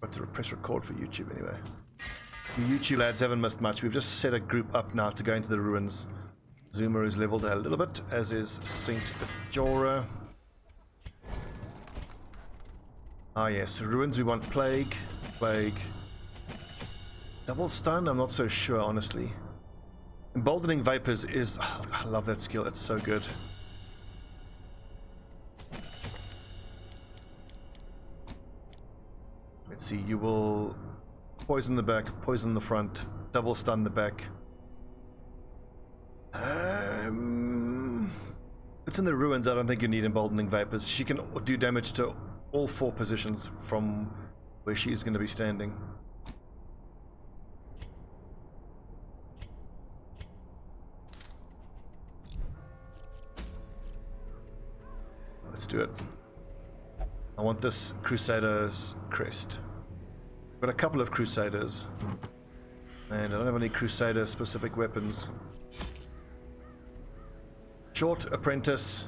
Got to press record for YouTube anyway. You YouTube lads haven't missed much. We've just set a group up now to go into the ruins. Zuma is leveled a little bit, as is Saint Jorah. Ah yes, ruins we want plague, plague. Double stun, I'm not so sure honestly. Emboldening vapors is, oh, I love that skill, it's so good. Let's see, you will poison the back, poison the front, double stun the back. If it's in the ruins, I don't think you need emboldening vapors. She can do damage to all 4 positions from where she is going to be standing. Let's do it. I want this Crusader's crest. I've got a couple of Crusaders, and I don't have any Crusader specific weapons. Short apprentice.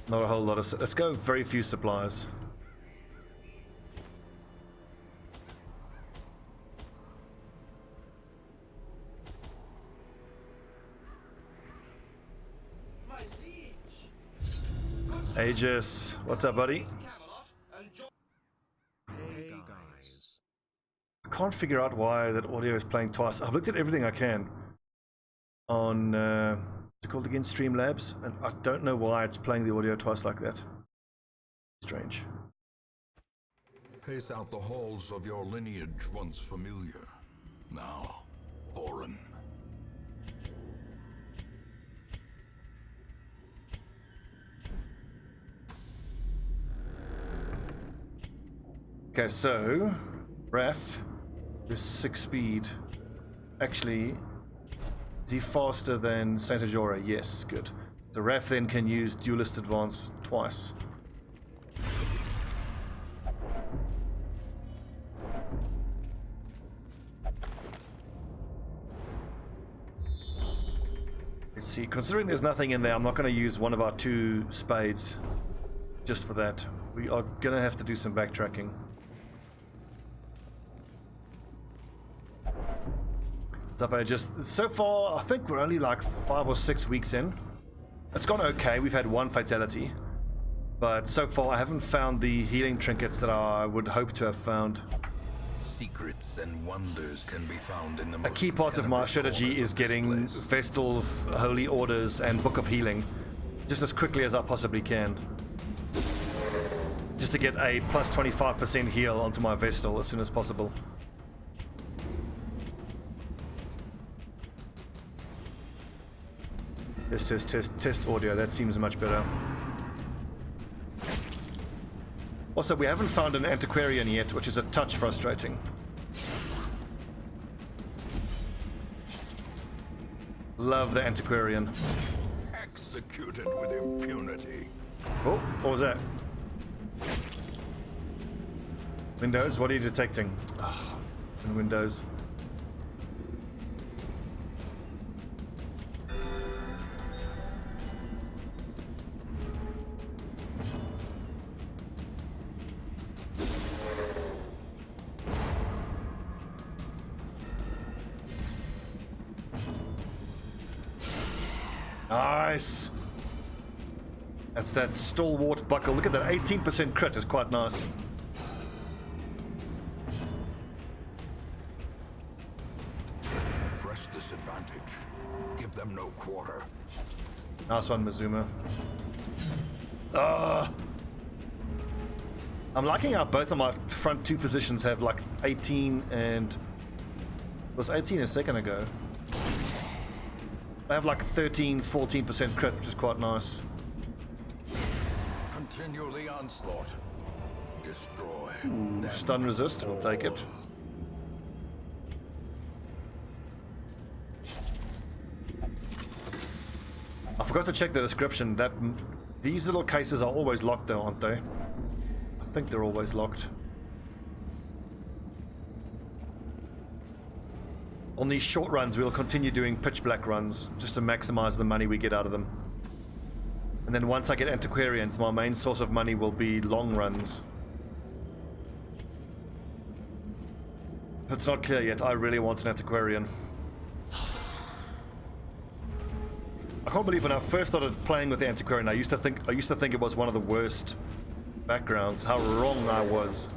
Not a whole lot of. Let's go very few supplies. Aegis, what's up, buddy? Hey guys. I can't figure out why that audio is playing twice. I've looked at everything I can on what's it called again, Streamlabs, and I don't know why it's playing the audio twice like that. Strange. Pace out the halls of your lineage once familiar, now foreign. Okay, so Raf is 6 speed. Actually, is he faster than Saint Jorah? Yes, good. The Raf then can use duelist advance twice. Let's see, considering there's nothing in there, I'm not going to use one of our 2 spades just for that. We are going to have to do some backtracking. Just so far, I think we're only like 5 or 6 weeks in. It's gone okay. We've had 1 fatality, but so far I haven't found the healing trinkets that I would hope to have found. Secrets and wonders can be found in the most A key part of my strategy is getting Vestals, Holy Orders, and Book of Healing just as quickly as I possibly can. Just to get a plus 25% heal onto my Vestal as soon as possible. Test audio, that seems much better. Also, we haven't found an antiquarian yet, which is a touch frustrating. Love the antiquarian. Executed with impunity. Oh, what was that? Windows, what are you detecting? Oh, in Windows. Nice. That's that stalwart buckle. Look at that, 18% crit is quite nice. Press this advantage. Give them no quarter. Nice one, Mazuma. I'm liking how both of my front 2 positions have like 18 and... It was 18 a second ago. They have like 13-14% crit, which is quite nice. Continue the onslaught. Destroy. Stun resist, we'll take it. I forgot to check the description. That these little cases are always locked though, aren't they? I think they're always locked. On these short runs, we'll continue doing pitch black runs just to maximize the money we get out of them. And then once I get antiquarians, my main source of money will be long runs. If it's not clear yet, I really want an antiquarian. I can't believe when I first started playing with the antiquarian, I used to think it was one of the worst backgrounds. How wrong I was.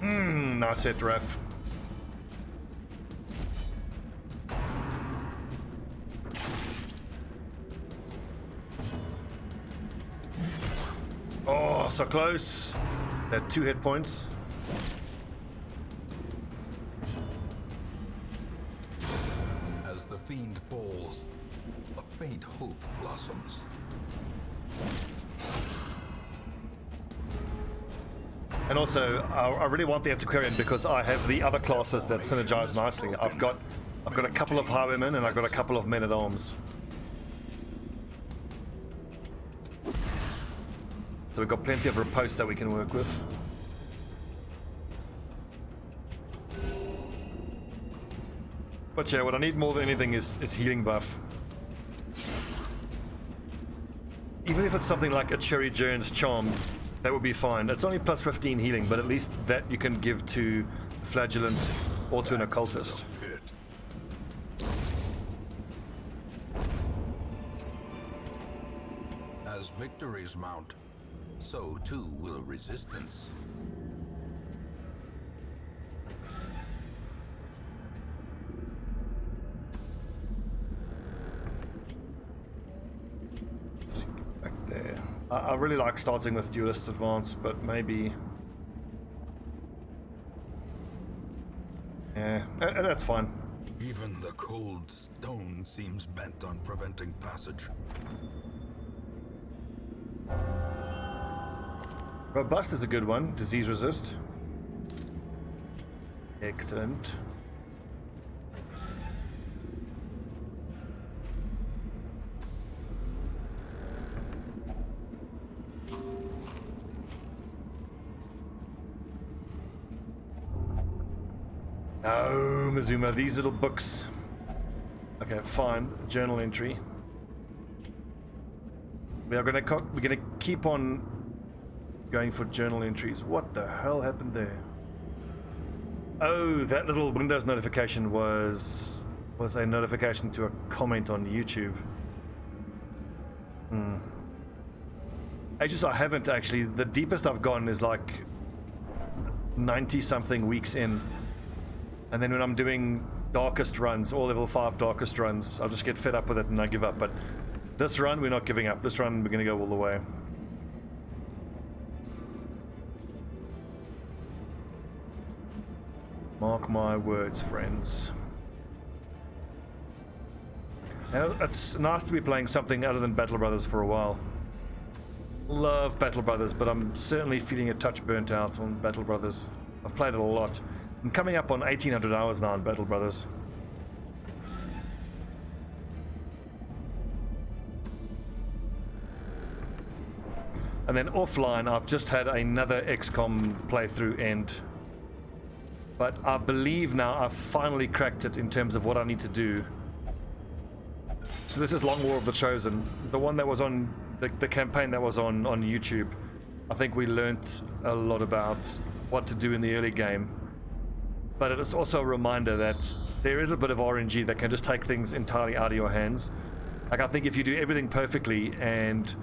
Nice hit, ref. Oh, so close. Had 2 hit points. As the fiend falls, a faint hope blossoms. And also, I really want the antiquarian because I have the other classes that synergize nicely. I've got a couple of highwaymen and I've got a couple of men at arms. So we've got plenty of riposte that we can work with. But yeah, what I need more than anything is healing buff. Even if it's something like a Cherry Jones charm, that would be fine. It's only plus 15 healing, but at least that you can give to a flagellant or to an occultist. As victories mount, so too will resistance. Back there. I really like starting with Duelist's Advance, but maybe... yeah, that's fine. Even the cold stone seems bent on preventing passage. Robust is a good one. Disease resist. Excellent. Oh, Mizuma, these little books. Okay, fine. Journal entry. We're gonna keep on going for journal entries. What the hell happened there? Oh, that little Windows notification was a notification to a comment on YouTube. Ages I haven't actually. The deepest I've gone is like 90 something weeks in. And then when I'm doing darkest runs, all level 5 darkest runs, I'll just get fed up with it and I give up. But this run, we're not giving up. This run, we're going to go all the way. Mark my words, friends. Now, it's nice to be playing something other than Battle Brothers for a while. Love Battle Brothers, but I'm certainly feeling a touch burnt out on Battle Brothers. I've played it a lot. I'm coming up on 1800 hours now in Battle Brothers. And then offline, I've just had another XCOM playthrough end. But I believe now I've finally cracked it in terms of what I need to do. So this is Long War of the Chosen. The one that was on, the campaign that was on YouTube. I think we learnt a lot about what to do in the early game. But it is also a reminder that there is a bit of RNG that can just take things entirely out of your hands. Like, I think if you do everything perfectly and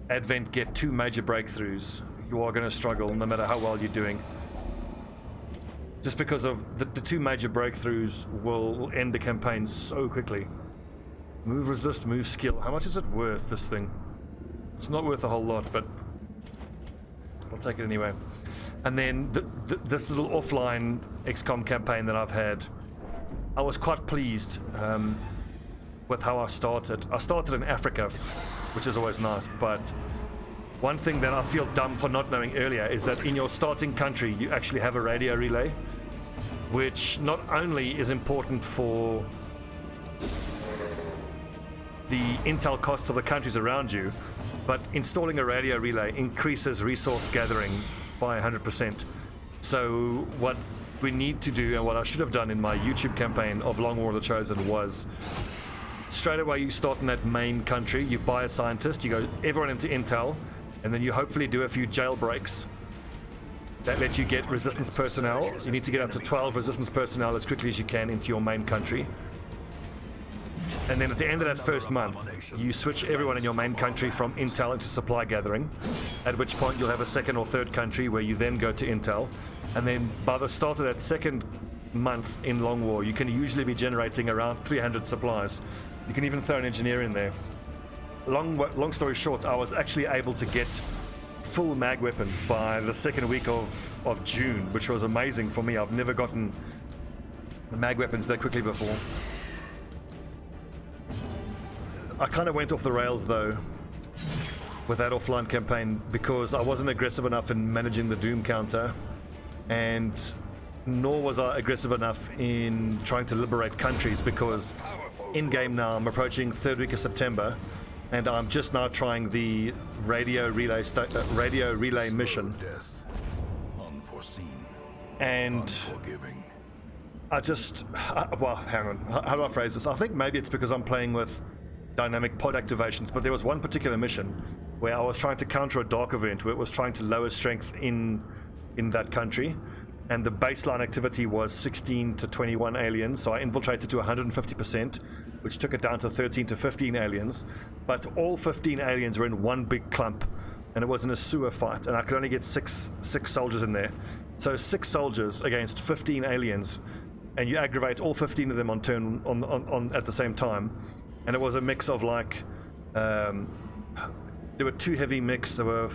Advent get 2 major breakthroughs, you are going to struggle no matter how well you're doing. Just because of the 2 major breakthroughs will end the campaign so quickly. Move resist, move skill. How much is it worth, this thing? It's not worth a whole lot, but I'll take it anyway. And then this little offline XCOM campaign that I've had, I was quite pleased with how I started. I started in Africa, which is always nice, but one thing that I feel dumb for not knowing earlier is that in your starting country you actually have a radio relay, which not only is important for the intel costs of the countries around you, but installing a radio relay increases resource gathering by 100%. So what we need to do, and what I should have done in my YouTube campaign of Long War of the Chosen, was straight away you start in that main country, you buy a scientist, you go everyone into intel, and then you hopefully do a few jailbreaks that let you get resistance personnel. You need to get up to 12 resistance personnel as quickly as you can into your main country. And then at the end of that first month, you switch everyone in your main country from intel into supply gathering, at which point you'll have a second or third country where you then go to intel. And then by the start of that second month in Long War, you can usually be generating around 300 supplies. You can even throw an engineer in there. Long story short, I was actually able to get full mag weapons by the second week of June, which was amazing for me. I've never gotten mag weapons that quickly before. I kind of went off the rails though with that offline campaign because I wasn't aggressive enough in managing the Doom counter, and nor was I aggressive enough in trying to liberate countries, because in game now I'm approaching third week of September and I'm just now trying the radio relay mission, and well, hang on, how do I phrase this? I think maybe it's because I'm playing with dynamic pod activations, but there was one particular mission where I was trying to counter a dark event where it was trying to lower strength in that country, and the baseline activity was 16 to 21 aliens, so I infiltrated to 150%, which took it down to 13 to 15 aliens, but all 15 aliens were in one big clump, and it was in a sewer fight, and I could only get six soldiers in there. So 6 soldiers against 15 aliens, and you aggravate all 15 of them on turn on at the same time. And it was a mix of like, there were 2 heavy mix. There were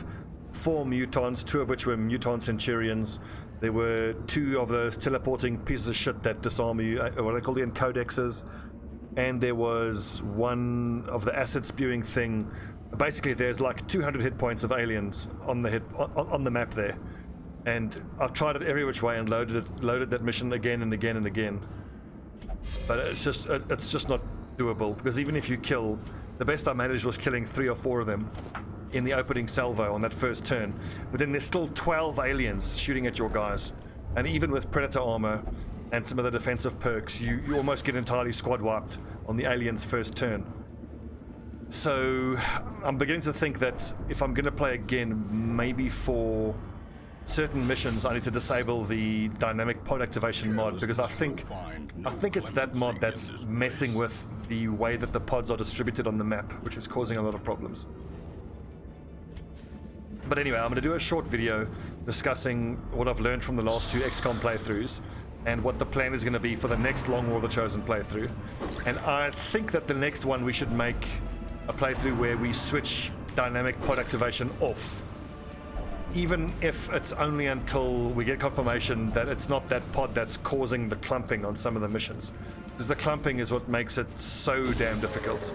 4 mutants, 2 of which were mutant centurions. There were 2 of those teleporting pieces of shit that disarm you, what they call the encodexes. And there was 1 of the acid spewing thing. Basically, there's like 200 hit points of aliens on the map there. And I've tried it every which way and loaded that mission again and again and again. But it's just not doable, because even if you kill, the best I managed was killing 3 or 4 of them in the opening salvo on that first turn, but then there's still 12 aliens shooting at your guys, and even with predator armor and some of the defensive perks, you almost get entirely squad wiped on the aliens first turn. So I'm beginning to think that if I'm going to play again, maybe for certain missions I need to disable the dynamic pod activation mod, because I think it's that mod that's messing with the way that the pods are distributed on the map, which is causing a lot of problems. But anyway, I'm going to do a short video discussing what I've learned from the last 2 XCOM playthroughs and what the plan is going to be for the next Long War of the Chosen playthrough. And I think that the next one we should make a playthrough where we switch dynamic pod activation off, even if it's only until we get confirmation that it's not that pod that's causing the clumping on some of the missions, because the clumping is what makes it so damn difficult.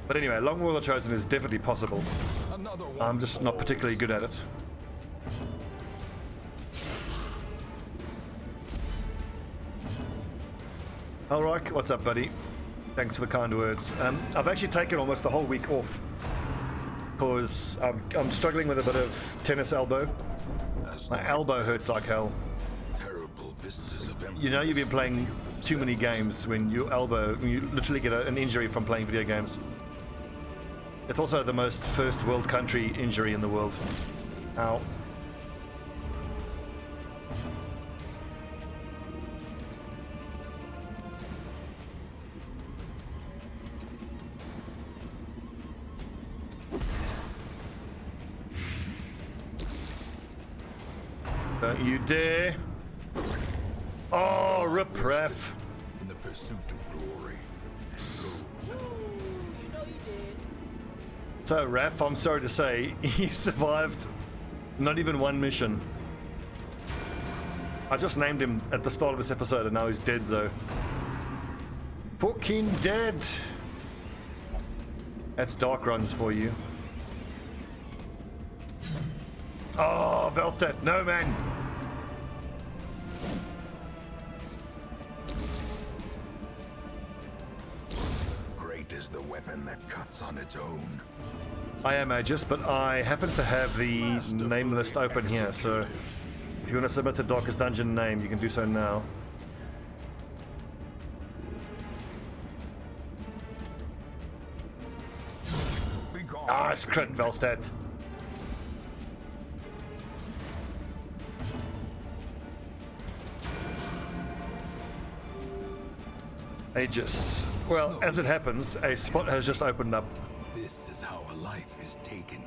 But anyway, Long War of the Chosen is definitely possible. I'm just not particularly good at it. Alright, what's up, buddy? Thanks for the kind words. I've actually taken almost the whole week off because I'm struggling with a bit of tennis elbow. My elbow hurts like hell. You know, you've been playing too many games when you literally get an injury from playing video games. It's also the most first world country injury in the world. Ow. Don't you dare. Oh, rip ref. In the pursuit of glory. So, Raph, I'm sorry to say, he survived not even 1 mission. I just named him at the start of this episode and now he's dead, so. Fucking dead! That's dark runs for you. Oh, Velstedt, no man! Is the weapon that cuts on its own. I am Aegis, but I happen to have the name list open here, so if you want to submit a Darkest Dungeon name, you can do so now. Nice crit, Velstedt. Aegis. Well, as it happens, a spot has just opened up. This is how a life is taken.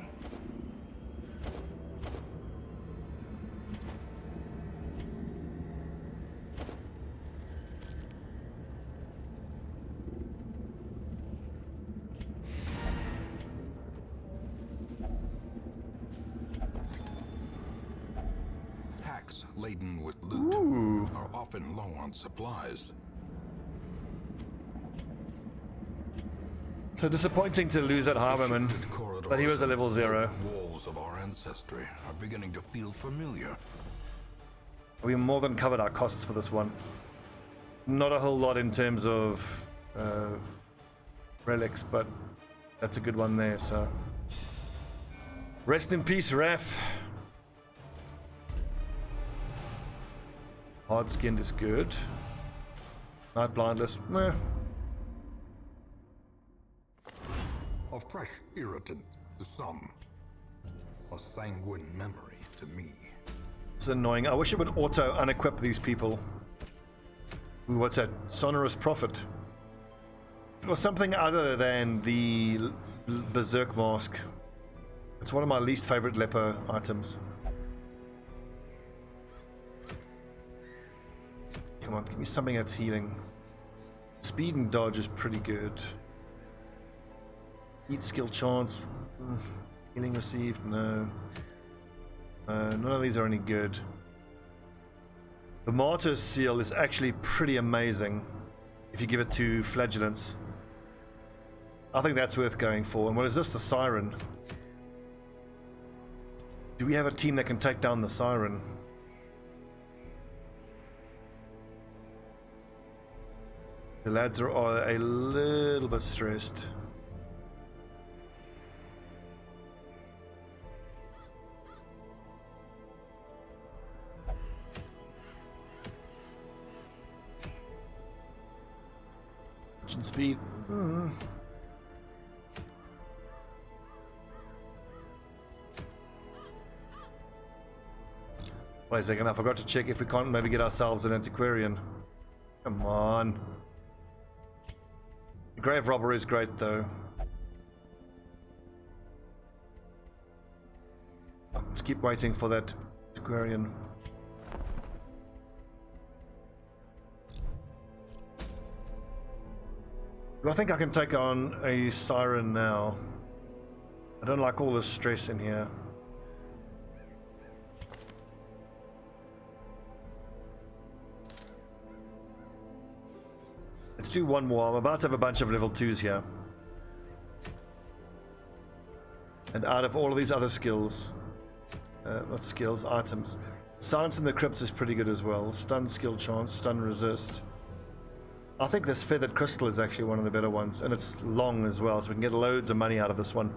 Hacks laden with loot are often low on supplies. So disappointing to lose that Harberman, but he was a level 0. Walls of our ancestry are beginning to feel familiar. We more than covered our costs for this one. Not a whole lot in terms of relics, but that's a good one there, so. Rest in peace, Raph. Hard skinned is good. Night blindless, meh. A fresh irritant to some. A sanguine memory to me. It's annoying. I wish it would auto unequip these people. Ooh, what's that? Sonorous Prophet. Or something other than the Berserk Mask. It's one of my least favorite leper items. Come on, give me something that's healing. Speed and dodge is pretty good. Eat skill chance. Healing received, no. None of these are any good. The Martyr's Seal is actually pretty amazing if you give it to Flagellants. I think that's worth going for. And what is this? The Siren. Do we have a team that can take down the Siren? The lads are a little bit stressed. Speed. Wait a second, I forgot to check if we can't maybe get ourselves an antiquarian. Come on. The grave robber is great though. Let's keep waiting for that antiquarian. Do I think I can take on a Siren now? I don't like all this stress in here. Let's do one more. I'm about to have a bunch of level 2s here. And out of all of these other skills, not skills, items, Silence in the Crypts is pretty good as well. Stun skill chance, stun resist. I think this feathered crystal is actually one of the better ones, and it's long as well, so we can get loads of money out of this one.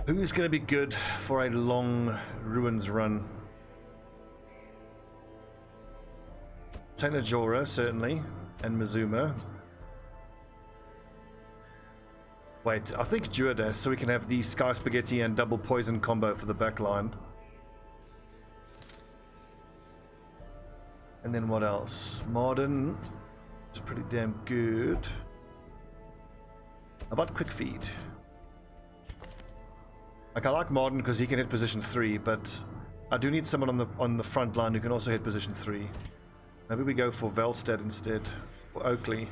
Who's going to be good for a long ruins run? Saint Najora, certainly, and Mizuma. Wait, I think Duodas, so we can have the Sky Spaghetti and double poison combo for the back line. And then what else? Modern is pretty damn good. How about Quick Feed? Like, I like Modern because he can hit position 3, but I do need someone on the front line who can also hit position 3. Maybe we go for Velstedt instead, or Oakley.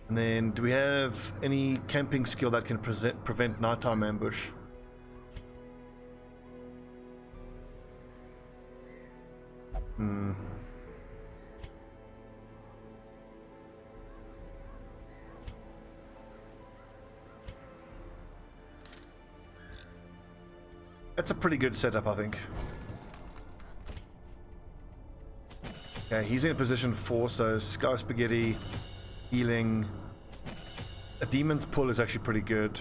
And then, do we have any camping skill that can prevent nighttime ambush? That's a pretty good setup, I think. Okay, he's in position 4, so Sky Spaghetti, healing. A Demon's Pull is actually pretty good.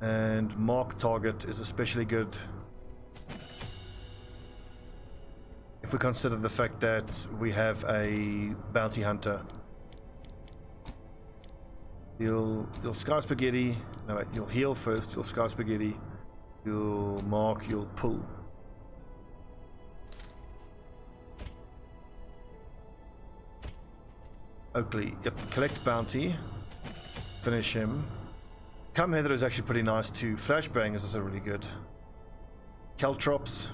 And Mark Target is especially good. If if we consider the fact that we have a bounty hunter. You'll sky spaghetti. No, wait, you'll heal first. You'll sky spaghetti. You'll mark. You'll pull. Oakley. Yep. Collect bounty. Finish him. Come hither is actually pretty nice too. Flashbang is also really good. Caltrops.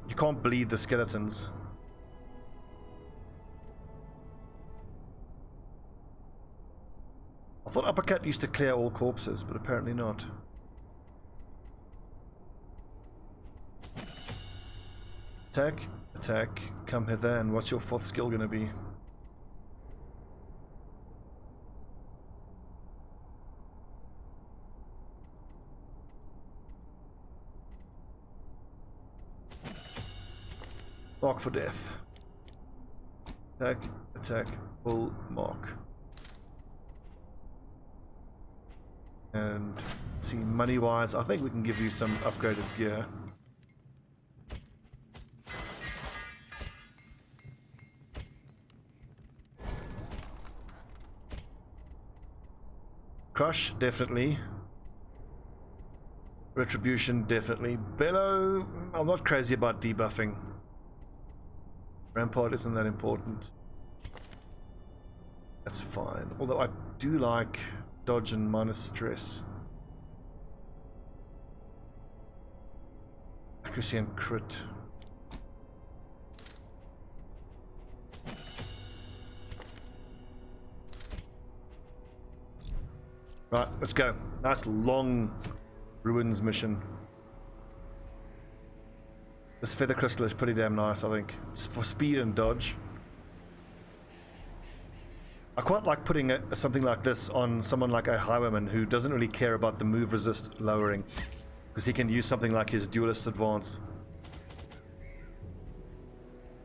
You can't bleed the skeletons. I thought Uppercut used to clear all corpses, but apparently not. Attack, attack, come hither, and what's your fourth skill gonna be? Mark for death. Attack, attack, pull, mark. And see, money wise, I think we can give you some upgraded gear. Crush, definitely. Retribution, definitely. Bellow, I'm not crazy about debuffing. Rampart isn't that important. That's fine. Although I do like dodge and minus stress. Accuracy and crit. Right, let's go. Nice long ruins mission. This feather crystal is pretty damn nice, I think. It's for speed and dodge. I quite like putting something like this on someone like a highwayman who doesn't really care about the move resist lowering, because he can use something like his duelist advance.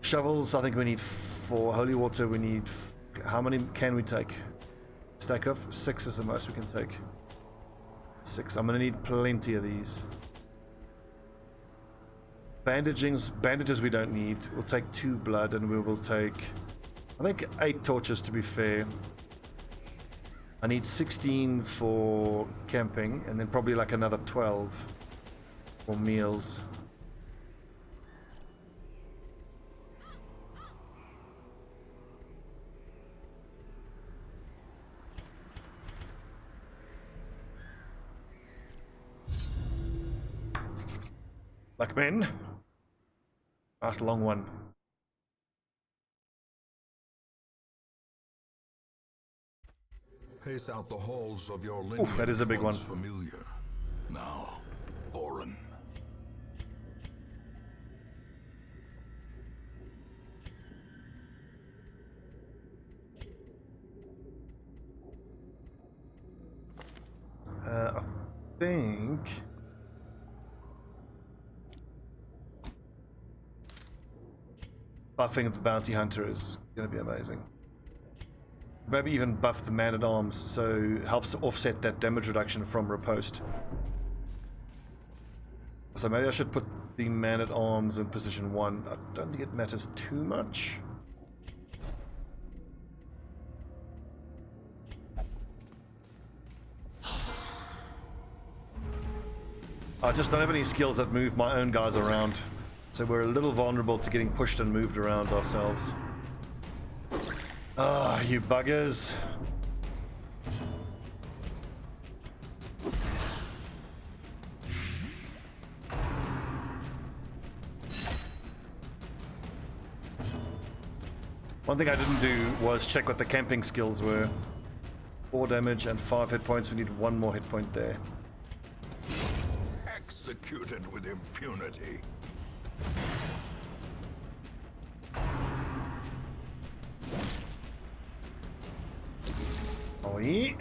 Shovels, I think we need 4. Holy water, we need... How many can we take? Stack of 6 is the most we can take. 6. I'm gonna need plenty of these. Bandages we don't need. We'll take 2 blood and we will take, I think, 8 torches to be fair. I need 16 for camping and then probably like another 12 for meals. Like men. Nice long one. Pace out the halls of your lineage. Oof, that is a big one. Familiar, now foreign. I think buffing the bounty hunter is going to be amazing. Maybe even buff the man-at-arms, so it helps to offset that damage reduction from riposte. So maybe I should put the man-at-arms in position 1. I don't think it matters too much. I just don't have any skills that move my own guys around. So we're a little vulnerable to getting pushed and moved around ourselves. Ah, you buggers. One thing I didn't do was check what the camping skills were. 4 damage and 5 hit points. We need 1 more hit point there. Executed with impunity. Oh, yeah.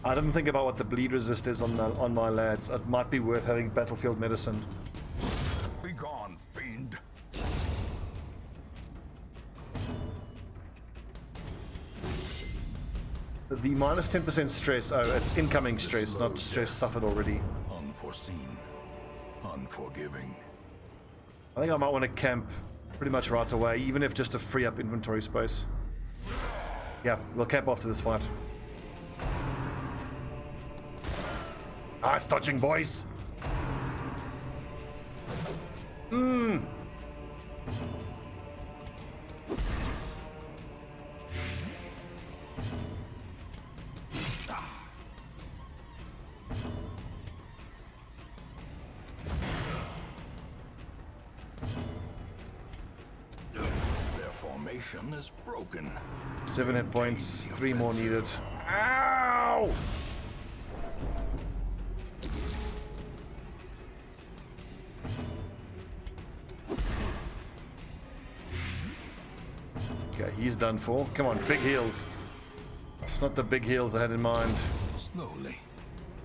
I didn't think about what the bleed resist is on my lads. It might be worth having battlefield medicine. Be gone, fiend. The minus 10% stress. Oh, it's incoming stress, not stress suffered already. Unforeseen. Unforgiving. I think I might want to camp pretty much right away, even if just to free up inventory space. Yeah, we'll camp after this fight. Nice dodging, boys. Their formation is broken. 7 hit points, 3 more needed. Ow! Okay, he's done for. Come on, big heals. It's not the big heals I had in mind. Slowly,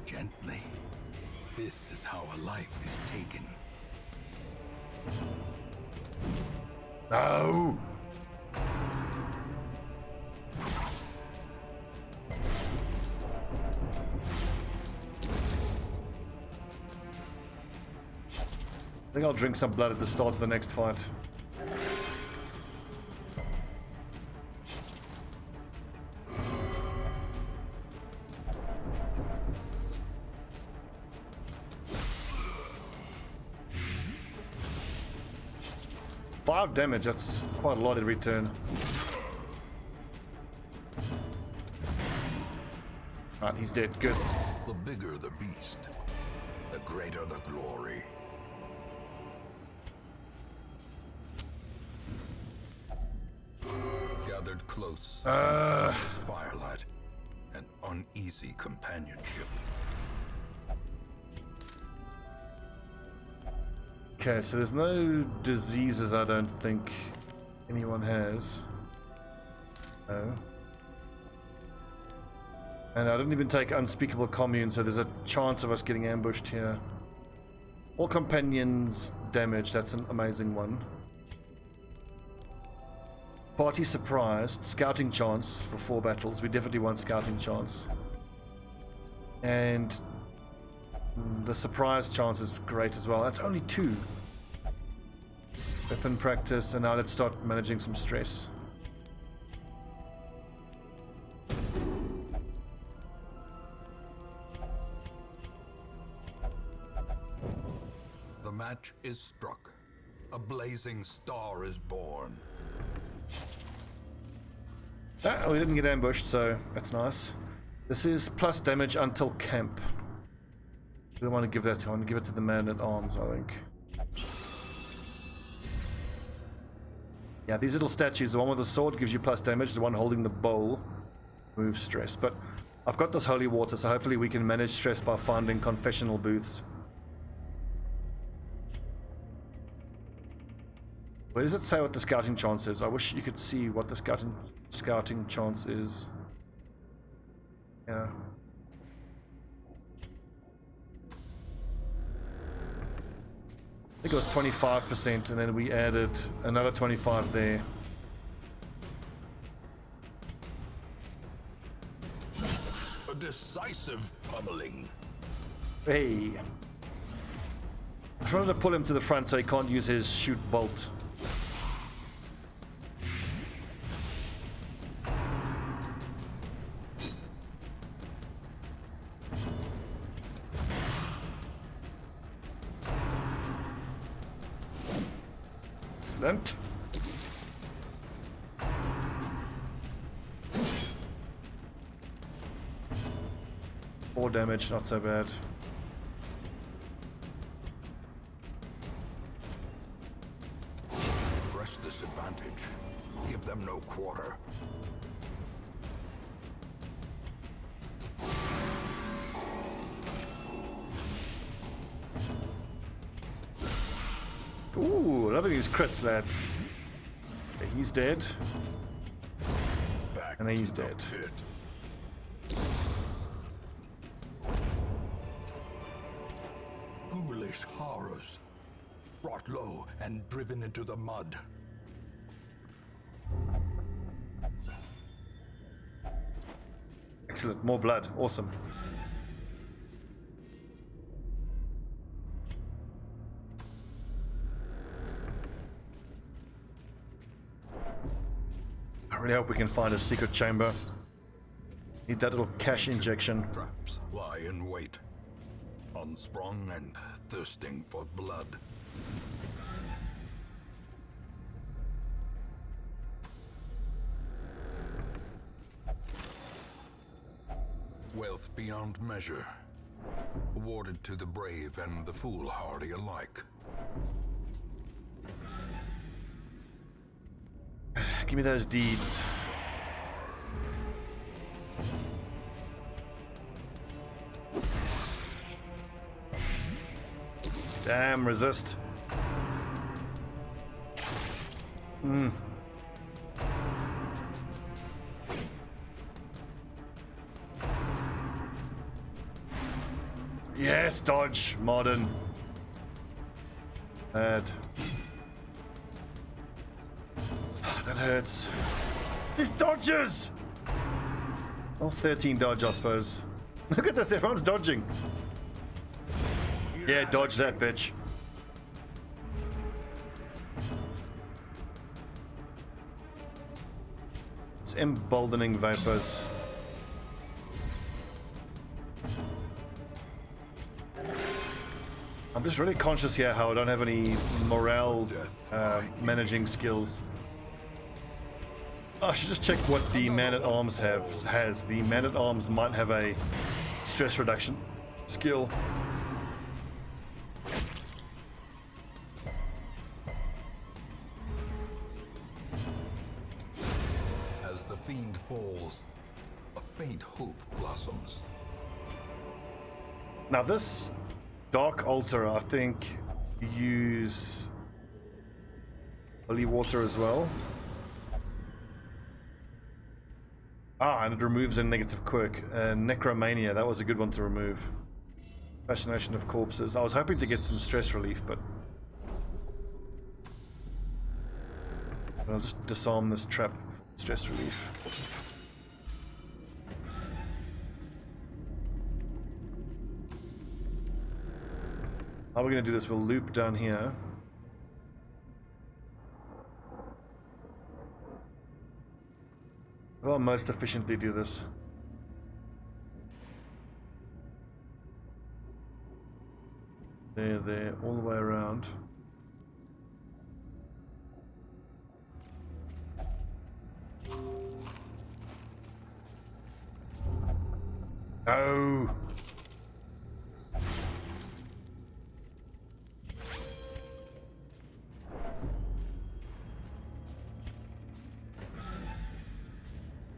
gently. This is how a life is taken. No! I think I'll drink some blood at the start of the next fight. Five damage, that's quite a lot every turn. Right, he's dead, good. The bigger the beast, the greater the glory. Gathered close, firelight, and uneasy companionship. Okay, so there's no diseases I don't think anyone has. No. And I didn't even take unspeakable commune, so there's a chance of us getting ambushed here. All companions damage, that's an amazing one. Party surprised, scouting chance for 4 battles. We definitely want scouting chance. And the surprise chance is great as well. That's only 2. Weapon practice, and now let's start managing some stress. The match is struck. A blazing star is born. Ah, we didn't get ambushed, so that's nice. This is plus damage until camp. I don't want to give that to. I want to give it to the man at arms, I think. Yeah, these little statues, the one with the sword gives you plus damage, the one holding the bowl moves stress. But I've got this holy water, so hopefully we can manage stress by finding confessional booths. Where does it say what the scouting chance is? I wish you could see what the scouting chance is. Yeah. I think it was 25%, and then we added another 25 there. A decisive pummeling. Hey. I tried to pull him to the front so he can't use his shoot bolt. Excellent. Four damage, not so bad. Press this advantage. Give them no quarter. Ooh, loving these crits, lads. Okay, he's dead. Back And he's to the dead. pit. Ghoulish horrors. Brought low and driven into the mud. Excellent, more blood, awesome. I really hope we can find a secret chamber. Need that little cash injection. Traps lie in wait, unsprung and thirsting for blood. Wealth beyond measure, awarded to the brave and the foolhardy alike. Give me those deeds. Damn, resist. Yes, dodge, modern. Bad. That hurts. These dodges! Well, 13 dodge, I suppose. Look at this, everyone's dodging. Yeah, dodge that, bitch. It's emboldening vapors. I'm just really conscious here how I don't have any morale managing skills. I should just check what the man-at-arms has. The man-at-arms might have a stress reduction skill. As the fiend falls, a faint hope blossoms. Now this Dark Altar, I think, use holy water as well. Ah, and it removes a negative quirk. Necromania, that was a good one to remove. Fascination of corpses. I was hoping to get some stress relief, but I'll just disarm this trap for stress relief. How are we going to do this? We'll loop down here. How do I most efficiently do this? There, all the way around. Oh!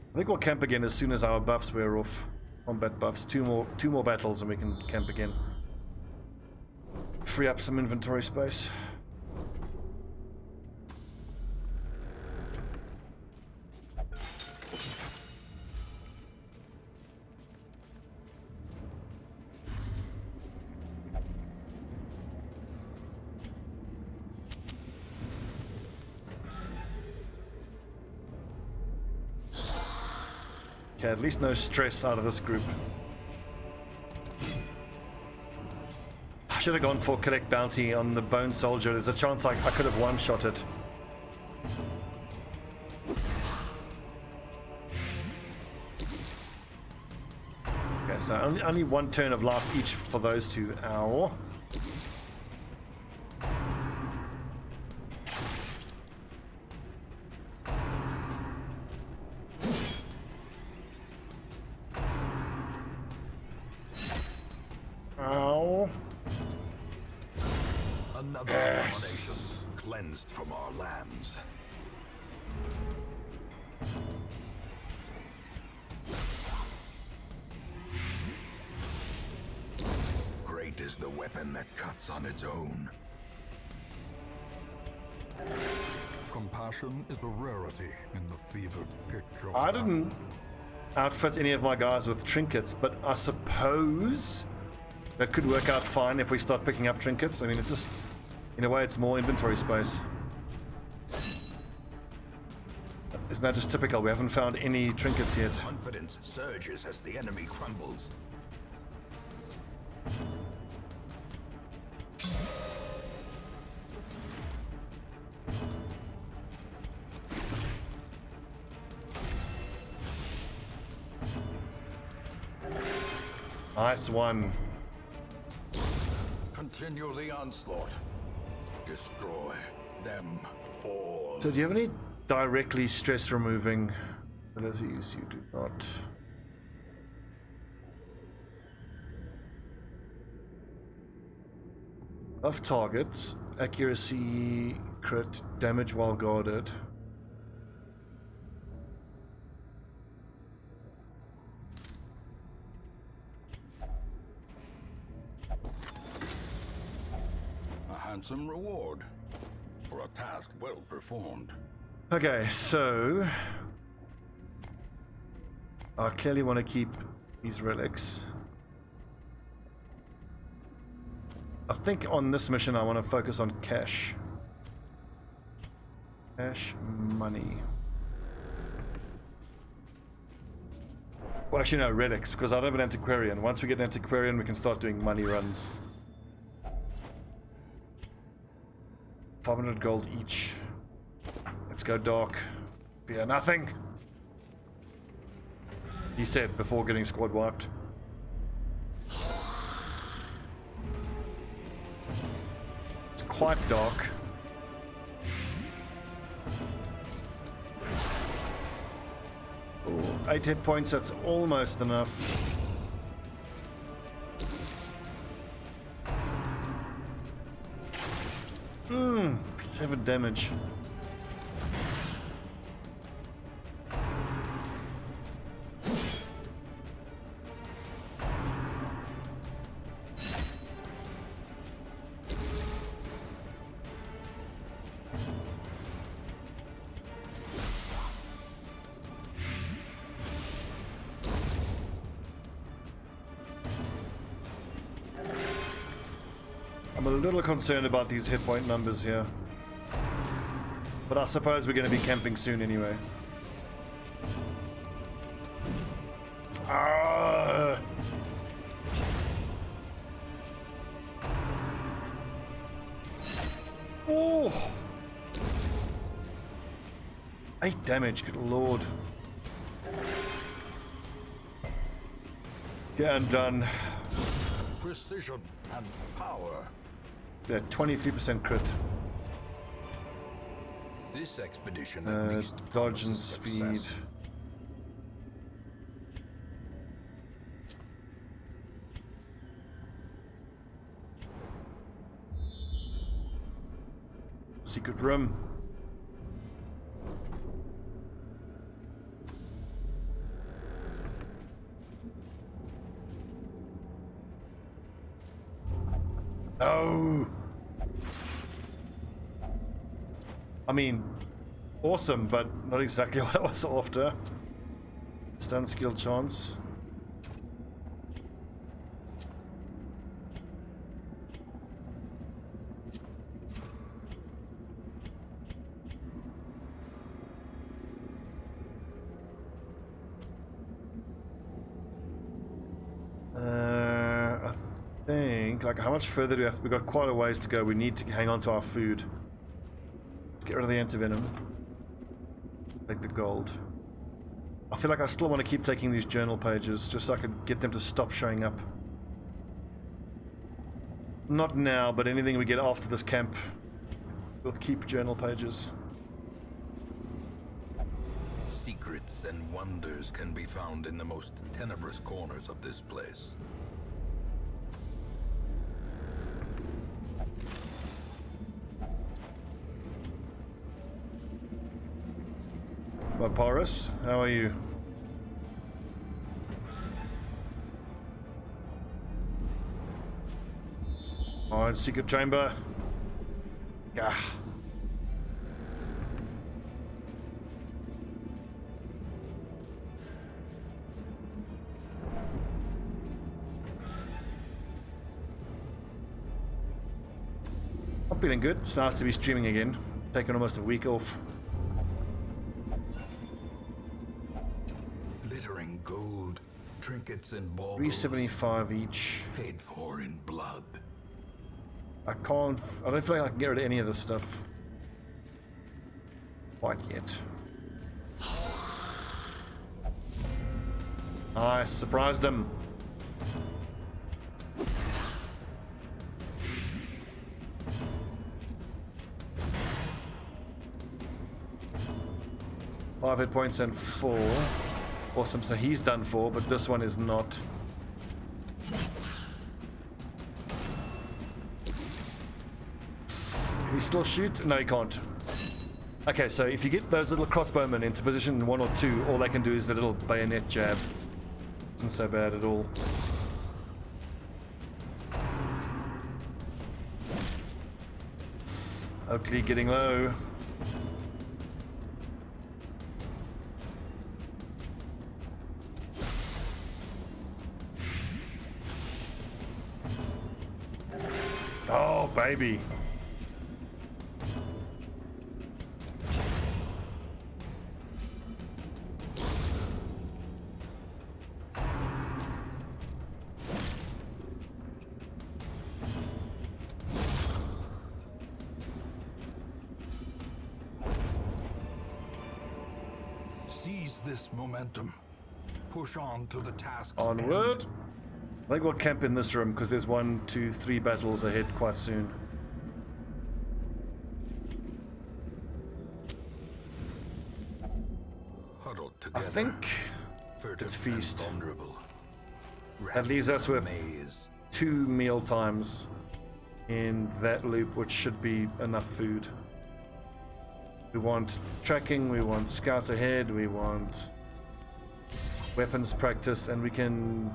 I think we'll camp again as soon as our buffs wear off. Combat buffs. Two more battles and we can camp again. Free up some inventory space. Okay, at least no stress out of this group. I should have gone for collect bounty on the bone soldier. There's a chance I could have one-shot it. Okay, so only one turn of life each for those two. Ow. Another abomination cleansed from our lands. Great is the weapon that cuts on its own. Compassion is a rarity in the fevered pitch of I didn't outfit any of my guys with trinkets, but I suppose that could work out fine if we start picking up trinkets. I mean, it's just, in a way, it's more inventory space. Isn't that just typical? We haven't found any trinkets yet. Confidence surges as the enemy crumbles. Nice one. Continue the onslaught. Destroy them all. So do you have any directly stress removing abilities? You do not. Buff targets, accuracy, crit, damage while guarded. A handsome reward for a task well performed. Okay, so I clearly want to keep these relics. I think on this mission I want to focus on cash. Cash money. Well, actually no, relics, because I don't have an antiquarian. Once we get an antiquarian we can start doing money runs. 500 gold each. Let's go dark. Fear nothing. He said before getting squad wiped. It's quite dark. Ooh, 8 hit points, that's almost enough. 7 damage. I'm a little concerned about these hit point numbers here. But I suppose we're going to be camping soon anyway. Ah! Oh! 8 damage, good lord. Yeah, I'm done. Precision and power. Yeah, 23% crit. This expedition at least Dodge and promises speed. success. Secret room. Oh. I mean, awesome, but not exactly what I was after. Stun skill chance. I think, like, how much further do we have? We've got quite a ways to go. We need to hang on to our food. Get rid of the antivenom. Take the gold. I feel like I still want to keep taking these journal pages just so I can get them to stop showing up. Not now, but anything we get after this camp, we'll keep journal pages. Secrets and wonders can be found in the most tenebrous corners of this place. Paris, how are you? Alright, secret chamber. Gah. I'm feeling good. It's nice to be streaming again. Taking almost a week off. gold, trinkets and baubles. 375 each. Paid for in blood. I don't feel like I can get rid of any of this stuff. Quite yet. I surprised him. Five hit points and 4. Awesome, so he's done for, but this one is not. Can he still shoot? No, he can't. Okay, so if you get those little crossbowmen into position 1 or 2, all they can do is the little bayonet jab. Isn't so bad at all. Oakley getting low. Oh, baby. Seize this momentum. Push on to the task's Onward. end. I think we'll camp in this room because there's 1, 2, 3 battles ahead quite soon. Huddled I together. think Furtive it's and feast. vulnerable. That leaves us with Maze. 2 meal times in that loop, which should be enough food. We want tracking, we want scout ahead, we want weapons practice, and we can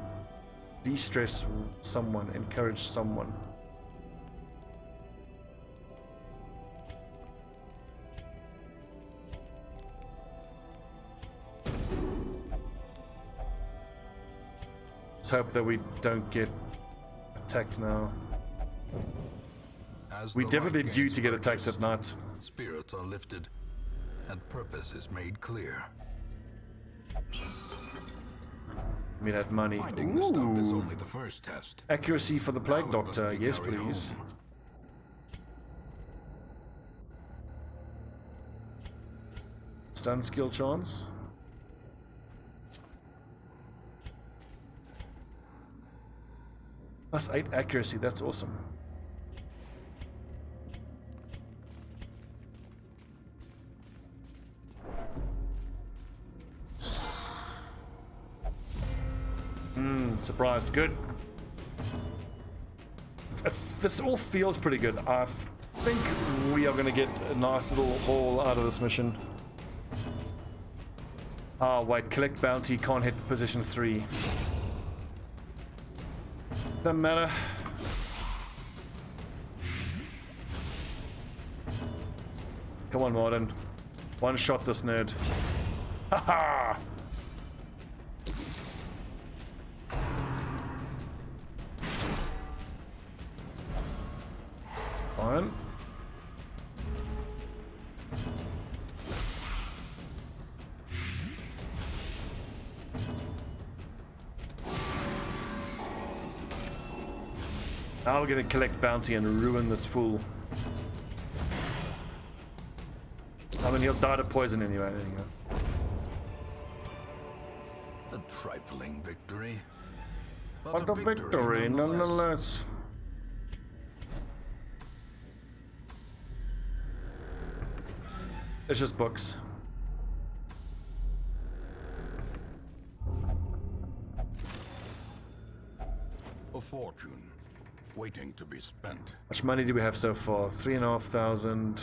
de-stress someone, encourage someone. Let's hope that we don't get attacked now. As We the definitely light due gains to get attacked purpose, at night. Spirits are lifted, and purpose is made clear. Give me that money. Finding the stuff is Ooh. only the first test. Accuracy for the plague Now it must doctor, be yes carried please. home. Stun skill chance. +8 accuracy, that's awesome. Surprised, good. This all feels pretty good. I think we are going to get a nice little haul out of this mission. Ah, wait, collect bounty, can't hit position 3. Doesn't matter. Come on, Martin. One shot this nerd. Haha! Fine. Now we're gonna collect bounty and ruin this fool. I mean, he'll die to poison anyway. There you go. A trifling victory. But a victory nonetheless. It's just books. A fortune waiting to be spent. How much money do we have so far? 3,500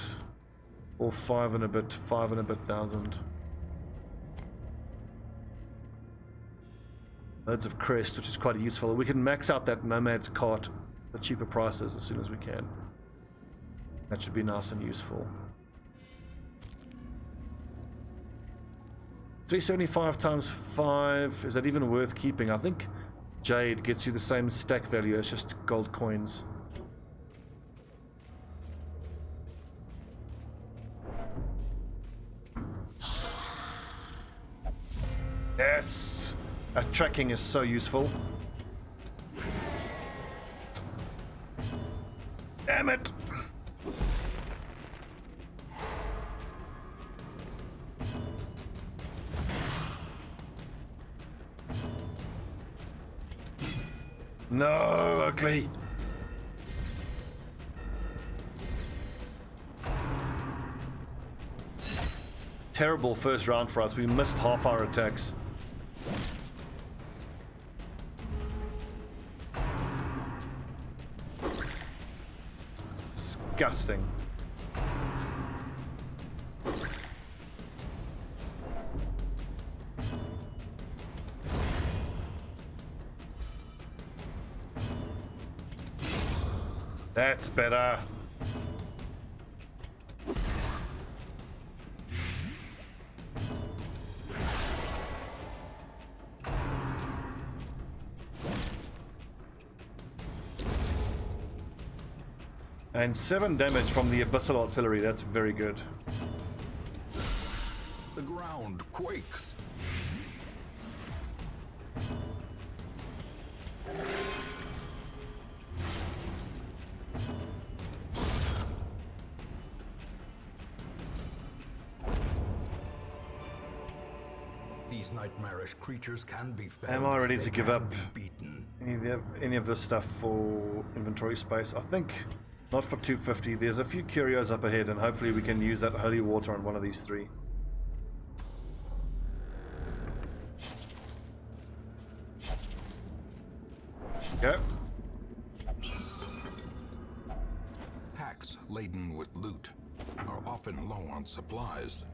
or 5 and a bit thousand. Loads of crest, which is quite useful. We can max out that nomad's cart at cheaper prices as soon as we can. That should be nice and useful. 375 times 5, is that even worth keeping? I think Jade gets you the same stack value as just gold coins. Yes! tracking is so useful. Damn it! No, ugly. Terrible first round for us. We missed half our attacks. Disgusting. That's better. And 7 damage from the abyssal artillery. That's very good. The ground quakes. These nightmarish creatures can be felled. Am I ready to give up beaten. any of this stuff for inventory space? I think not for 250. There's a few curios up ahead, and hopefully we can use that holy water on one of these 3. Okay. Packs laden with loot are often low on supplies.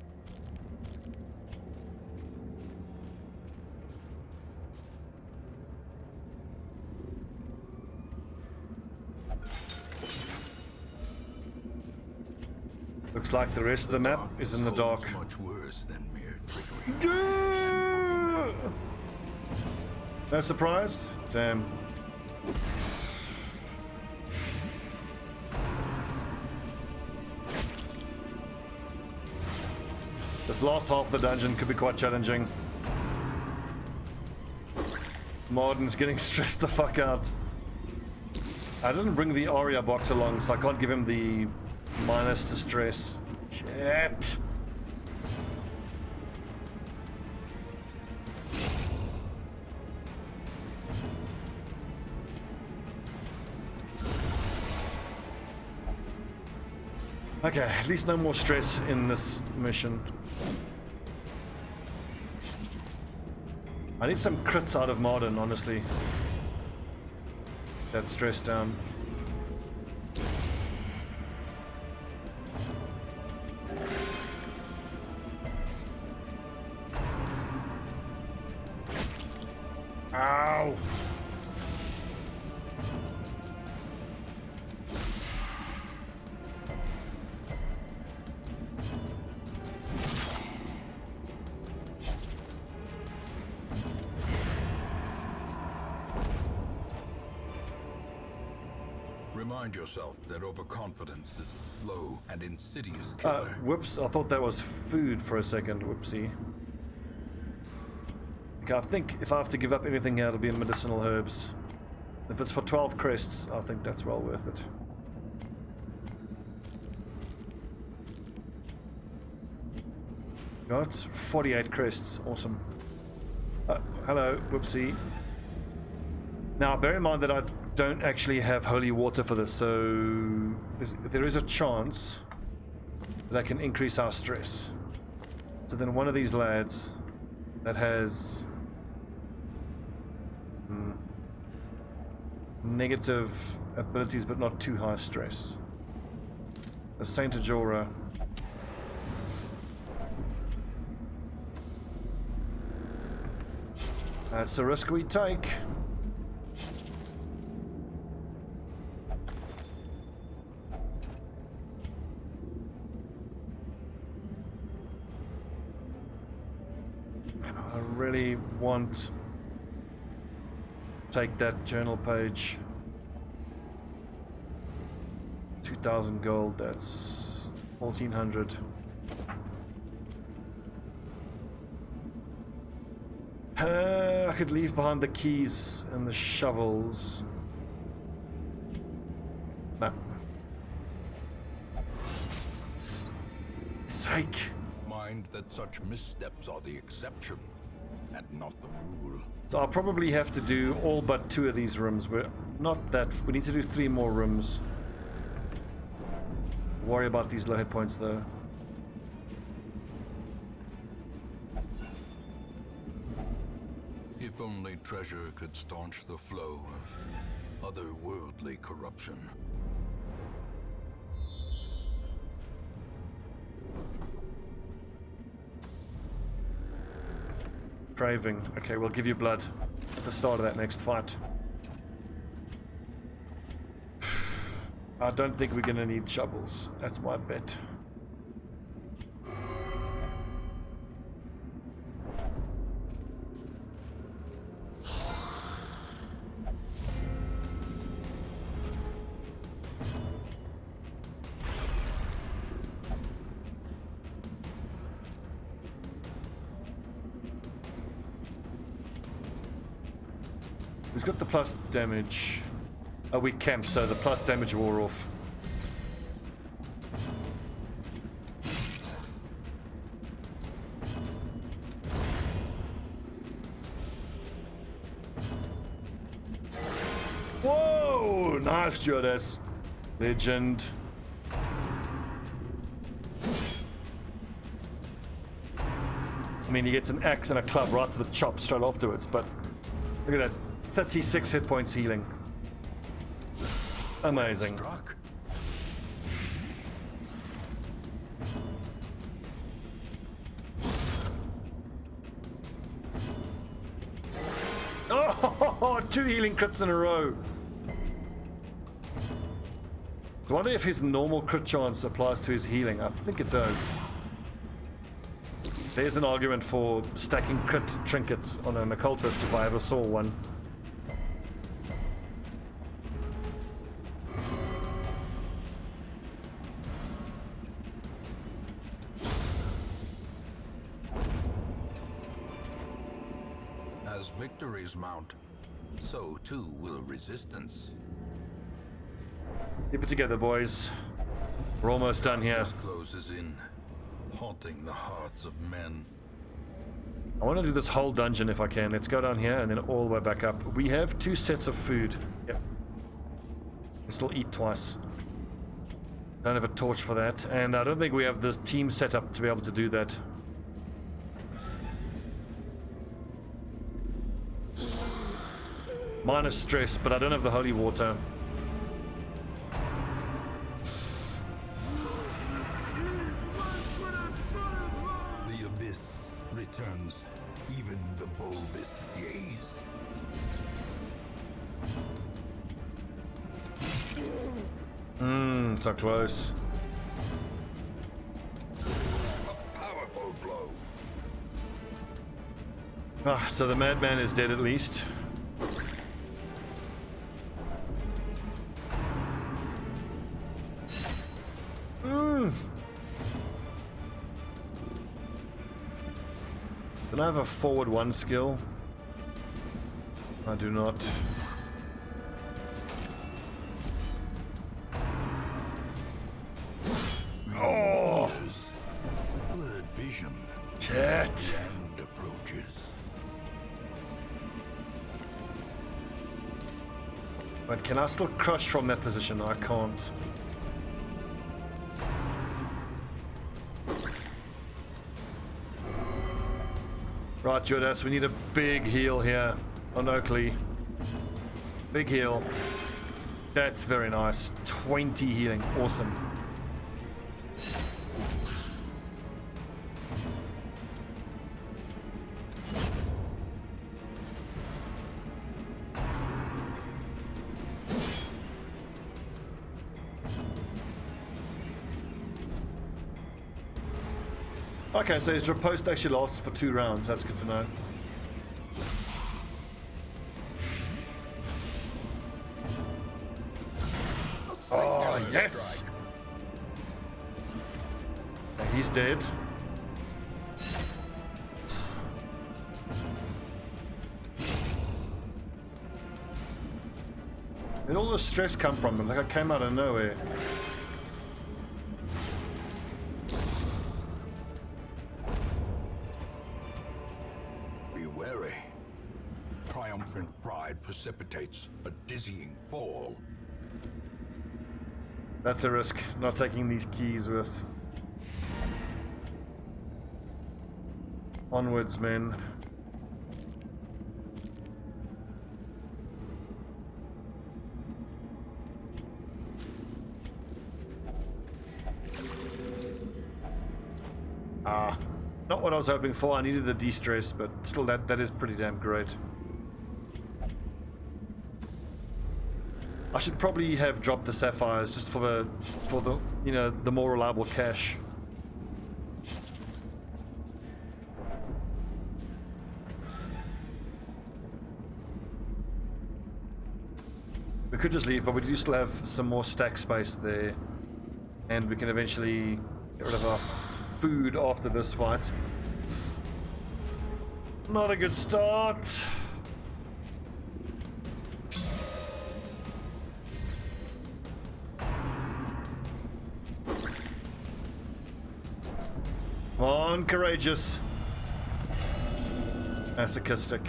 Looks like the rest of the map is in the dark. Much worse than mere trickery. No surprise? Damn. This last half of the dungeon could be quite challenging. Martin's getting stressed the fuck out. I didn't bring the Aria box along, so I can't give him the minus to stress. Shit. Okay, at least no more stress in this mission. I need some crits out of Martin, honestly. That stress down. Ow! Remind yourself that overconfidence is a slow and insidious killer. Whoops, I thought that was food for a second. Whoopsie. Okay, I think if I have to give up anything here, it'll be in medicinal herbs. If it's for 12 crests, I think that's well worth it. Got 48 crests. Awesome. Hello. Whoopsie. Now, bear in mind that I don't actually have holy water for this, so there is a chance that I can increase our stress. So then one of these lads that has negative abilities but not too high stress. A Saint Ajora. That's a risk we take. I really want to take that journal page. 2,000 gold, that's 1,400. I could leave behind the keys and the shovels. No. Sake. Mind that such missteps are the exception and not the rule. So I'll probably have to do all but 2 of these rooms. We're not that. We need to do 3 more rooms. Worry about these low hit points though. If only treasure could staunch the flow of otherworldly corruption. Craving. Okay, we'll give you blood at the start of that next fight. I don't think we're gonna need shovels. That's my bet. He's got the plus damage. Oh, we camped, so the plus damage wore off. Whoa! Nice, Judas. Legend. I mean, he gets an axe and a club right to the chop straight afterwards, but look at that. 36 hit points healing. Amazing. Oh, 2 healing crits in a row. I wonder if his normal crit chance applies to his healing. I think it does. There's an argument for stacking crit trinkets on an occultist if I ever saw one. As victories mount, so too will resistance. Keep it together, boys. We're almost done here. Darkness closes in, haunting the hearts of men. I want to do this whole dungeon if I can. Let's go down here and then all the way back up. We have 2 sets of food. Yep. We still eat twice. Don't have a torch for that. And I don't think we have this team set up to be able to do that. Minus stress, but I don't have the holy water. The abyss returns even the boldest gaze. So close. A powerful blow. Ah, so the madman is dead at least. Don't I have a forward 1 skill? I do not. Oh! Blurred vision. Shit! The end approaches. But can I still crush from that position? I can't. Right, Judas, we need a big heal here on Oakley. Big heal. That's very nice. 20 healing. Awesome. Okay, so his riposte actually lasts for 2 rounds. That's good to know. Oh, yes! Okay, he's dead. Where'd all this stress come from? Like I came out of nowhere. Be wary. Triumphant pride precipitates a dizzying fall. That's a risk, not taking these keys with. Onwards, men. Not what I was hoping for. I needed the de-stress, but still that is pretty damn great. I should probably have dropped the sapphires just for the you know, the more reliable cache. We could just leave, but we do still have some more stack space there, and we can eventually get rid of our food after this fight. Not a good start. Come on, courageous. Masochistic.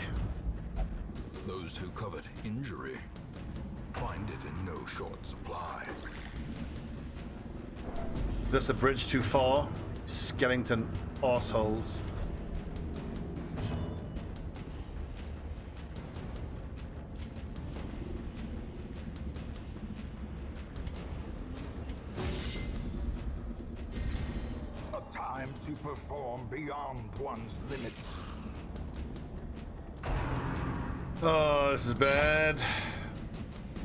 Those who covet injury find it in no short supply. Is this a bridge too far? Skeleton assholes. A time to perform beyond one's limits. Oh, this is bad.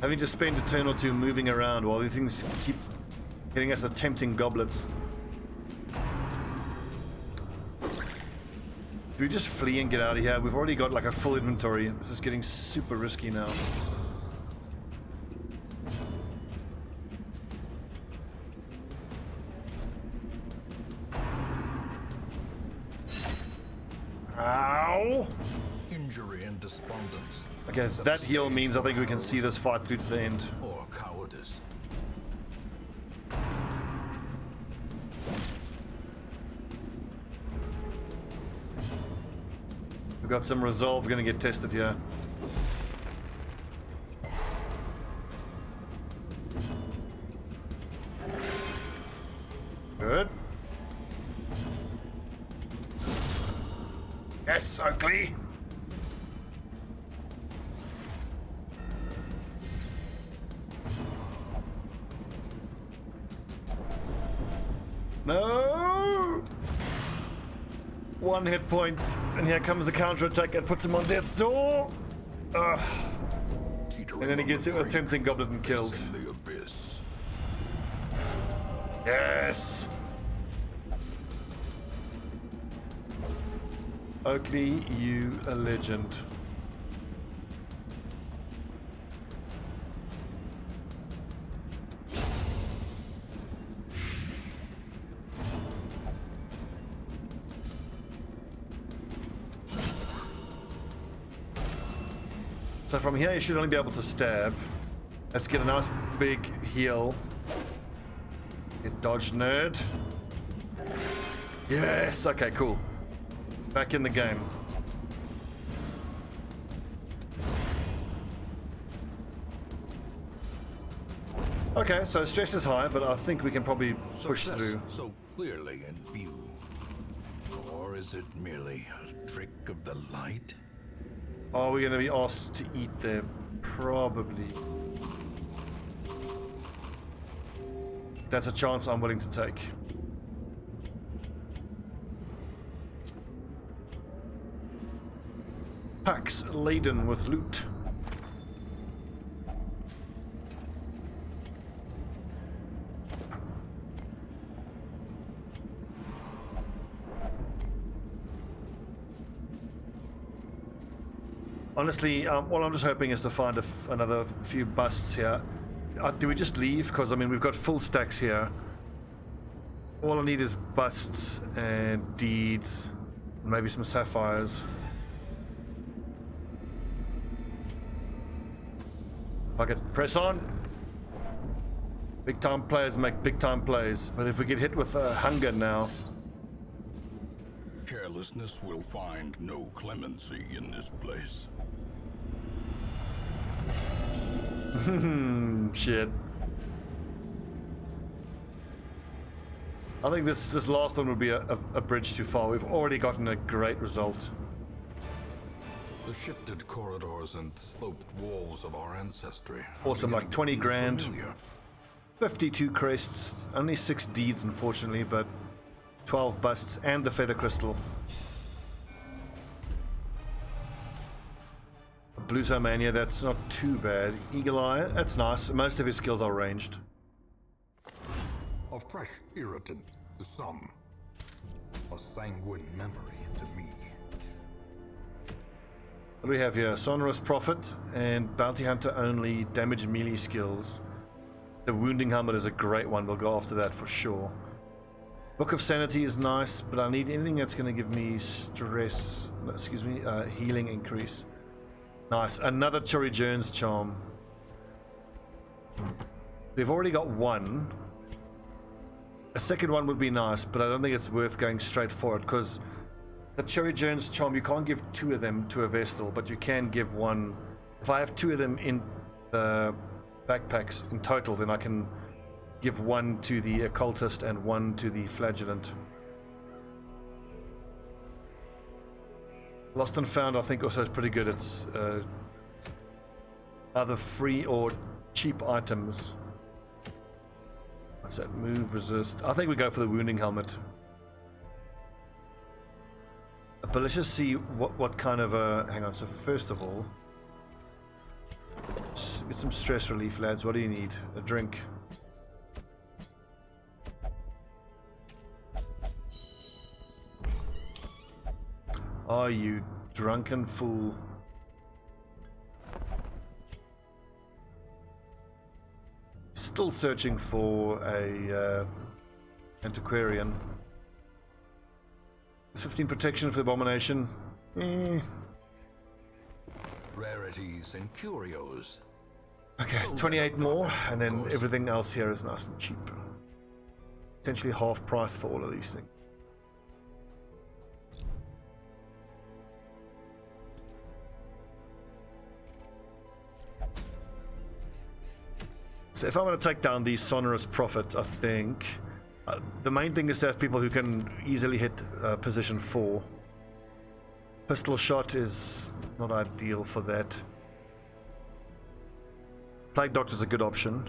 Having to spend a turn or two moving around while these things keep getting us tempting goblets. Do we just flee and get out of here? We've already got like a full inventory. This is getting super risky now. Ow! Injury and despondence. Okay, that heal means I think we can see this fight through to the end. Or cowardice. We've got some resolve going to get tested here. Good. Yes, Oakley. No! One hit point, and here comes the counterattack that puts him on death's door. Ugh. And then he gets hit with a tempting goblet and killed. Yes! Oakley, you a legend. So from here you should only be able to stab. Let's get a nice big heal. Get dodged, nerd. Yes! Okay, cool. Back in the game. Okay, so stress is high, but I think we can probably push through. So clearly in view. Or is it merely a trick of the light? Are we going to be asked to eat there? Probably. That's a chance I'm willing to take. Packs laden with loot. Honestly, what I'm just hoping is to find another few busts here. Do we just leave? Because, I mean, we've got full stacks here. All I need is busts and deeds. And maybe some sapphires. Fuck it. Press on. Big time players make big time plays. But if we get hit with hunger now. Carelessness will find no clemency in this place. Shit. I think this last one would be a bridge too far. We've already gotten a great result. The shifted corridors and sloped walls of our ancestry. Awesome, like 20 grand. Familiar. 52 crests, only 6 deeds unfortunately, but 12 busts and the feather crystal. Bluto Mania, that's not too bad. Eagle Eye, that's nice. Most of his skills are ranged. A fresh irritant to some. A sanguine memory to me. What do we have here? Sonorous Prophet and Bounty Hunter only damage melee skills. The Wounding Helmet is a great one. We'll go after that for sure. Book of Sanity is nice, but I need anything that's going to give me stress. No, excuse me, healing increase. Nice. Another Chori Jones charm. We've already got one. A second one would be nice, but I don't think it's worth going straight for it because the Chori Jones charm, you can't give 2 of them to a Vestal, but you can give one. If I have 2 of them in the backpacks in total, then I can give 1 to the Occultist and 1 to the Flagellant. Lost and Found I think also is pretty good. It's either free or cheap items. What's that? Move, resist. I think we go for the Wounding Helmet. But let's just see what kind of hang on, so first of all, get some stress relief, lads. What do you need? A drink. Oh, you drunken fool. Still searching for a antiquarian. 15 protection for the abomination. Rarities and curios. Okay, it's 28 more, and then everything else here is nice and cheap. Essentially half price for all of these things. So if I'm going to take down the Sonorous Prophet, I think the main thing is to have people who can easily hit position 4. Pistol shot is not ideal for that. Plague Doctor is a good option.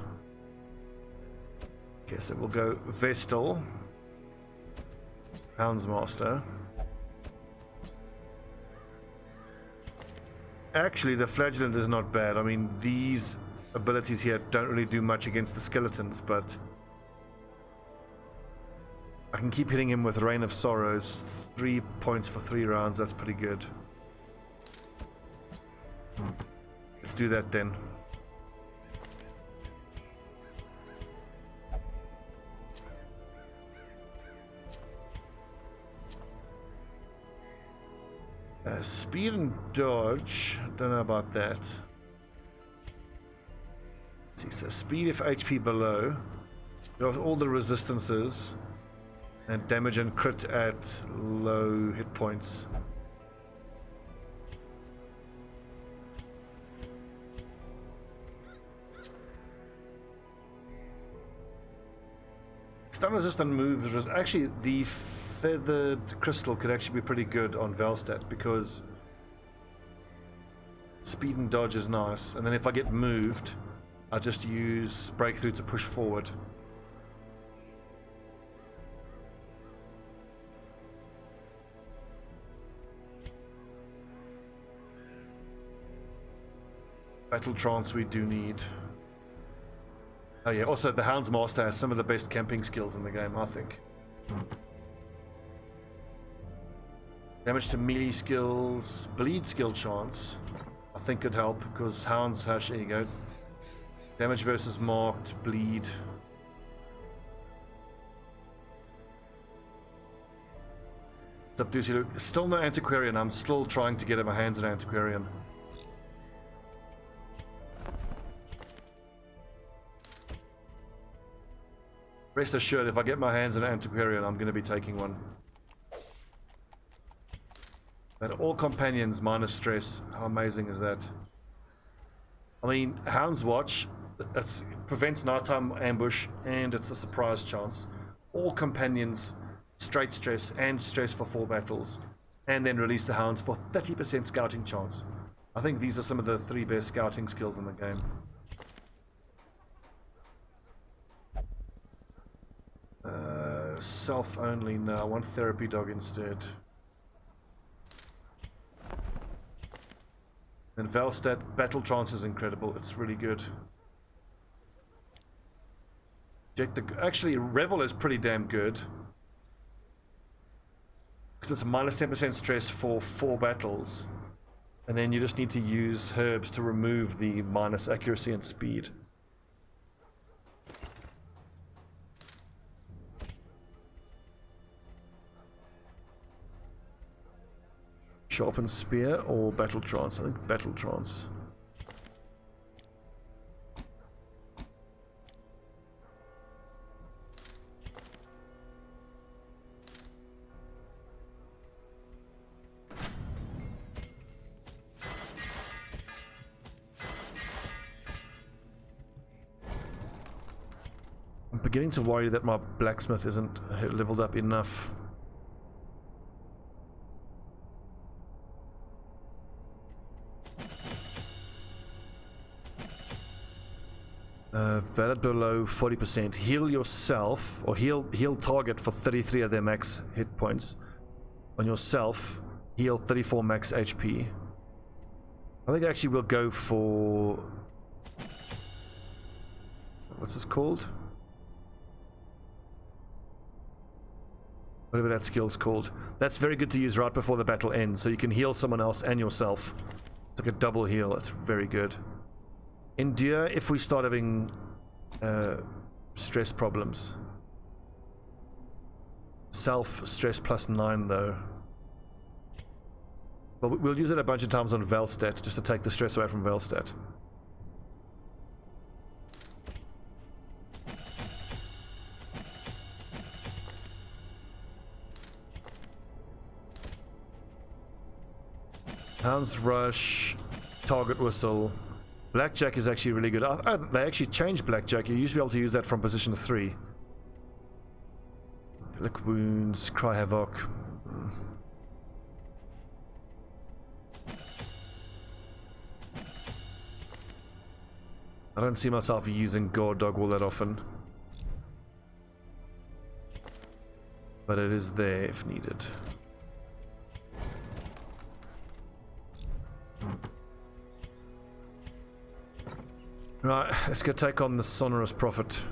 Okay, so we'll go Vestal, Houndsmaster. Actually, the Flagellant is not bad. I mean, these abilities here don't really do much against the skeletons, but I can keep hitting him with Rain of Sorrows. 3 points for 3 rounds, that's pretty good. Let's do that then. Speed and dodge, don't know about that. Let's see, so speed if HP below, all the resistances, and damage and crit at low hit points. Stun resistant moves, actually the feathered crystal could actually be pretty good on Velstadt because speed and dodge is nice, and then if I get moved I just use breakthrough to push forward. Battle Trance we do need. Oh yeah, also the Houndsmaster has some of the best camping skills in the game, I think. Damage to melee skills, bleed skill chance, I think could help because Hounds hash, there you go. Damage versus marked, bleed. What's up, Deucey Luke? Still no Antiquarian, I'm still trying to get my hands on Antiquarian. Rest assured, if I get my hands on an antiquarian, I'm going to be taking one. But all companions minus stress. How amazing is that? I mean, Hound's Watch, it prevents nighttime ambush, and it's a surprise chance. All companions, straight stress, and stress for 4 battles. And then release the Hounds for 30% scouting chance. I think these are some of the 3 best scouting skills in the game. Self only, no, I want therapy dog instead. And Velstadt, battle trance is incredible, it's really good. Actually, Revel is pretty damn good. Because it's minus 10% stress for 4 battles. And then you just need to use herbs to remove the minus accuracy and speed. Sharpened Spear or Battle Trance? I think Battle Trance. I'm beginning to worry that my blacksmith isn't leveled up enough. Valid below 40%. Heal yourself, or heal target for 33 of their max hit points. On yourself, heal 34 max HP. I think actually we'll go for... what's this called? Whatever that skill's called. That's very good to use right before the battle ends, so you can heal someone else and yourself. It's like a double heal, it's very good. Endure if we start having stress problems. Self stress plus 9 though. But we'll use it a bunch of times on Velstadt just to take the stress away from Velstadt. Hound's Rush, Target Whistle. Blackjack is actually really good. Oh, they actually changed Blackjack. You used to be able to use that from position 3. Lick Wounds, Cry Havoc. I don't see myself using Guard Dog all that often. But it is there if needed. Right, let's go take on the Sonorous Prophet.